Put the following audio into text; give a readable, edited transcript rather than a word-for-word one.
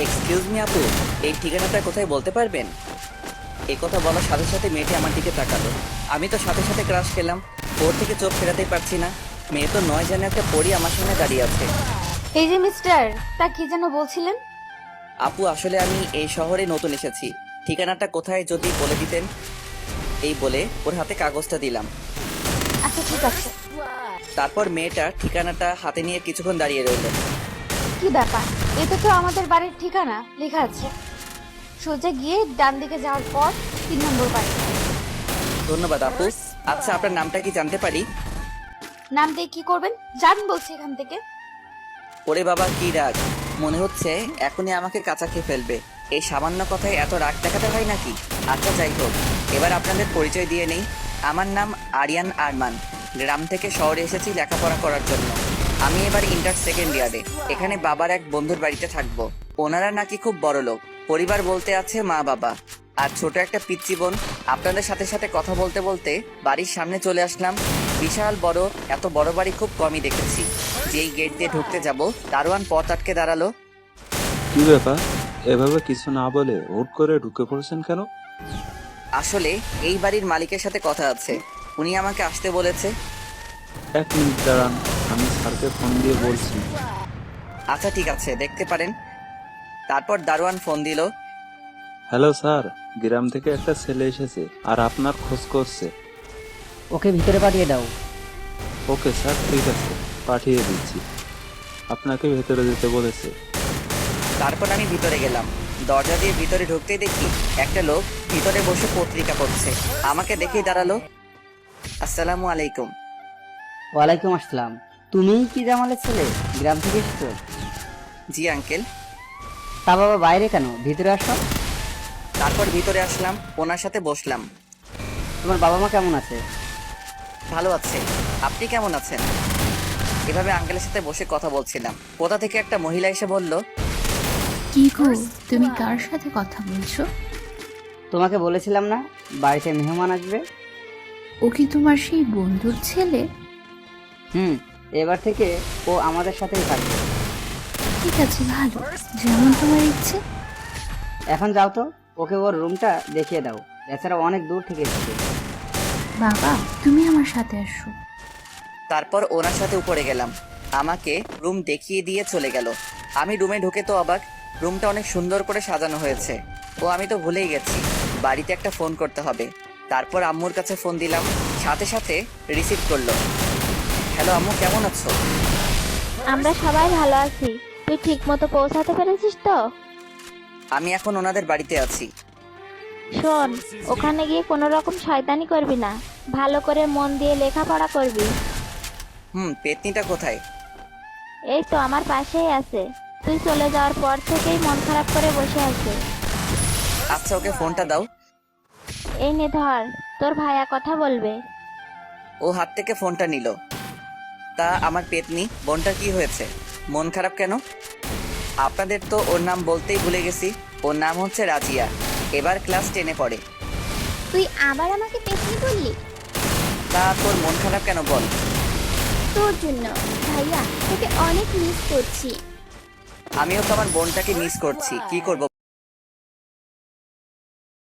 Excuse me আপু, এই ঠিকানাটা কোথায় বলতে পারবেন? এই কথা বলার সাথে সাথে মেয়েটি আমার দিকে তাকালো। আমি তো সাথে সাথে ক্রাশ খেলাম। ওর থেকে চোখ ফেরাতেই পারছি না। মেয়ে তো নয় জানে একটা পরী আমার সামনে দাঁড়িয়ে আছে। এই যে মিস্টার, তা কি যেন বলছিলেন? আপু আসলে আমি এই শহরে নতুন এসেছি, ঠিকানাটা কোথায় যদি বলে দিতেন। এই বলে ওর হাতে কাগজটা দিলাম। আচ্ছা ঠিক আছে। তারপর মেয়েটা ঠিকানাটা হাতে নিয়ে কিছুক্ষণ দাঁড়িয়ে রইল। কি ব্যাপার, এটা তো আমাদের বাড়ির ঠিকানা লেখা আছে। সোজা গিয়ে ডান দিকে যাওয়ার পর 3 নম্বর বাড়ি। ধন্যবাদ আপু। আচ্ছা আপনার নামটা কি জানতে পারি? নাম দিয়ে কি করবেন, যান বলছি এখান থেকে। ওরে বাবা কি রাগ, মনে হচ্ছে এখনই আমাকে কাঁচা খেয়ে ফেলবে। এই সামান্য কথায় এত রাগ দেখাতে হয় নাকি? আচ্ছা যাই হোক, এবার আপনাদের পরিচয় দিয়ে নেই। আমার নাম আরিয়ান আরমান। গ্রাম থেকে শহরে এসেছি লেখাপড়া করার জন্য। আমি এবার ইন্টার সেকেন্ড ইয়ারে। এখানে বাবার এক বন্ধুর বাড়িতে থাকবো। ওনারা নাকি খুব বড় লোক। পরিবার বলতে আছে মা বাবা আর ছোট একটা পিচ্চি বোন। আপনাদের সাথে সাথে কথা বলতে বলতে বাড়ির সামনে চলে আসলাম। বিশাল বড়, এত বড় বাড়ি খুব কমই দেখেছি। যেই গেট দিয়ে ঢুকতে যাব, দারোয়ান পথ আটকে দাঁড়ালো। কি ব্যাপার, এভাবে কিছু না বলে হুট করে ঢুকে পড়েছেন কেন? আসলে এই বাড়ির মালিকের সাথে কথা আছে, উনি আমাকে আসতে বলেছে। 1 মিনিট দাঁড়ান, আমি স্যারকে ফোন দিয়ে বলছি। আচ্ছা ঠিক আছে, দেখতে পারেন। তারপর দারোয়ান ফোন দিল। হ্যালো স্যার, গ্রাম থেকে একটা ছেলে এসেছে আর আপনার খোঁজ করছে। ওকে ভিতরে পাঠিয়ে দাও। ওকে স্যার, ঠিক আছে, পাঠিয়ে দিচ্ছি। আপনাকে ভেতরে যেতে বলেছে। তারপর আমি ভিতরে গেলাম। দরজা দিয়ে ভিতরে ঢুকতেই দেখি একটা লোক ভিতরে বসে পত্রিকা পড়ছে। আমাকে দেখেই দাঁড়ালো। আসসালামু আলাইকুম। ওয়ালাইকুম আসসালাম। তুমিই কি জামালের ছেলে, গ্রাম থেকে এসেছো? জি আঙ্কেল। তা বাবা বাইরে কেন, ভিতরে আসো। তারপর ভিতরে আসলাম, ওনার সাথে বসলাম। তোমার বাবা মা কেমন আছে? ভালো আছে, আপনি কেমন আছেন? এভাবে আঙ্কেলের সাথে বসে কথা বলছিলাম। কোথা থেকে একটা মহিলা এসে বলল, কি গো, তুমি কার সাথে কথা বলছো? তোমাকে বলেছিলাম না বাড়িতে মেহমান আসবে। ও কি তোমার সেই বন্ধুর ছেলে? এবার থেকে ও আমাদের সাথেই থাকবে। ঠিক আছে, ভালো, যেমন তোমার ইচ্ছে। এখন যাও তো, ওকে ওর রুমটা দেখিয়ে দাও, বেচারা অনেক দূর থেকে এসেছে। বাবা, তুমি আমার সাথে আসো। তারপর ওনার সাথে উপরে গেলাম। আমাকে রুম দেখিয়ে দিয়ে চলে গেল। আমি রুমে ঢুকে তো অবাক, রুমটা অনেক সুন্দর করে সাজানো হয়েছে। ও আমি তো ভুলেই গেছি, বাড়িতে একটা ফোন করতে হবে। তারপর আম্মুর কাছে ফোন দিলাম, সাথে সাথে রিসিভ করলো। হ্যালো আম্মু, কেমন আছো? আমরা সবাই ভালো আছি। তুই ঠিক মতো পৌঁছাতে পেরেছিস তো? আমি এখন ওনাদের বাড়িতে আছি। শোন, ওখানে গিয়ে কোনো রকম শয়তানি করবি না, ভালো করে মন দিয়ে লেখাপড়া করবি। পেতনিটা কোথায়? এই তো আমার পাশেই আছে। তুই চলে যাওয়ার পর থেকেই মন খারাপ করে বসে আছে। আচ্ছা ওকে ফোনটা দাও। এই নে ধর, তোর ভাইয়া কথা বলবে। ও হাত থেকে ফোনটা নিল। তা আমার পেতনি বোনটার কি হয়েছে, মন খারাপ কেন? আপনাদের তো ওর নাম বলতেই ভুলে গেছি। ওর নাম হচ্ছে রাজিয়া, এবার ক্লাস 10-এ পড়ে। তুই আবার আমাকে পেছনে বললি? তা তোর মন খারাপ কেন বল? তোর জন্য ভাইয়া, তোকে অনেক মিস করছি। আমিও তো আমার বোনটাকে মিস করছি, কি করব